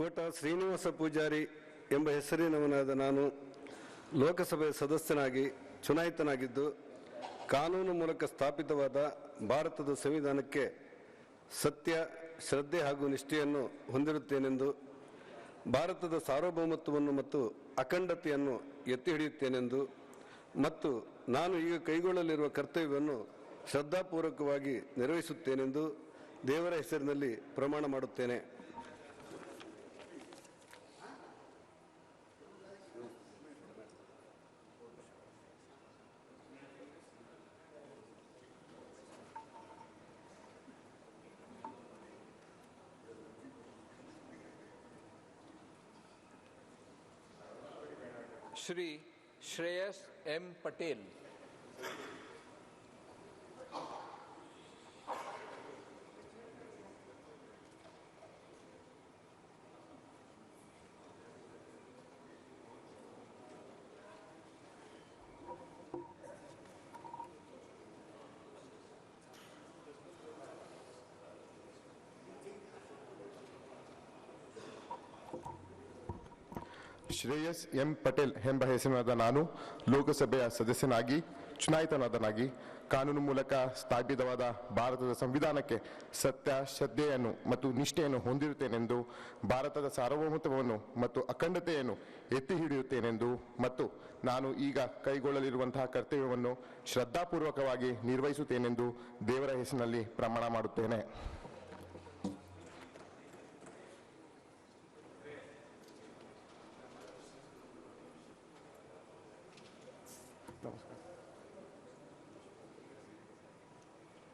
ಕೋಟ ಶ್ರೀನಿವಾಸ ಪೂಜಾರಿ ಎಂಬ ಹೆಸರಿನವನಾದ ನಾನು ಲೋಕಸಭೆಯ ಸದಸ್ಯನಾಗಿ ಚುನಾಯಿತನಾಗಿದ್ದು, ಕಾನೂನು ಮೂಲಕ ಸ್ಥಾಪಿತವಾದ ಭಾರತದ ಸಂವಿಧಾನಕ್ಕೆ ಸತ್ಯ, ಶ್ರದ್ಧೆ ಹಾಗೂ ನಿಷ್ಠೆಯನ್ನು ಹೊಂದಿರುತ್ತೇನೆಂದು, ಭಾರತದ ಸಾರ್ವಭೌಮತ್ವವನ್ನು ಮತ್ತು ಅಖಂಡತೆಯನ್ನು ಎತ್ತಿ ಹಿಡಿಯುತ್ತೇನೆಂದು ಮತ್ತು ನಾನು ಈಗ ಕೈಗೊಳ್ಳಲಿರುವ ಕರ್ತವ್ಯವನ್ನು ಶ್ರದ್ಧಾಪೂರ್ವಕವಾಗಿ ನಿರ್ವಹಿಸುತ್ತೇನೆಂದು ದೇವರ ಹೆಸರಿನಲ್ಲಿ ಪ್ರಮಾಣ ಮಾಡುತ್ತೇನೆ. श्री श्रेयस एम पटेल। ಶ್ರೇಯಸ್ ಎಂ ಪಟೇಲ್ ಎಂಬ ಹೆಸರಿನಾದ ನಾನು ಲೋಕಸಭೆಯ ಸದಸ್ಯನಾಗಿ ಚುನಾಯಿತನಾದನಾಗಿ ಕಾನೂನು ಮೂಲಕ ಸ್ಥಾಪಿತವಾದ ಭಾರತದ ಸಂವಿಧಾನಕ್ಕೆ ಸತ್ಯ, ಶ್ರದ್ಧೆಯನ್ನು ಮತ್ತು ನಿಷ್ಠೆಯನ್ನು ಹೊಂದಿರುತ್ತೇನೆಂದು, ಭಾರತದ ಸಾರ್ವಭೌಮತ್ವವನ್ನು ಮತ್ತು ಅಖಂಡತೆಯನ್ನು ಎತ್ತಿ ಹಿಡಿಯುತ್ತೇನೆಂದು ಮತ್ತು ನಾನು ಈಗ ಕೈಗೊಳ್ಳಲಿರುವಂತಹ ಕರ್ತವ್ಯವನ್ನು ಶ್ರದ್ಧಾಪೂರ್ವಕವಾಗಿ ನಿರ್ವಹಿಸುತ್ತೇನೆಂದು ದೇವರ ಹೆಸರಿನಲ್ಲಿ ಪ್ರಮಾಣ ಮಾಡುತ್ತೇನೆ.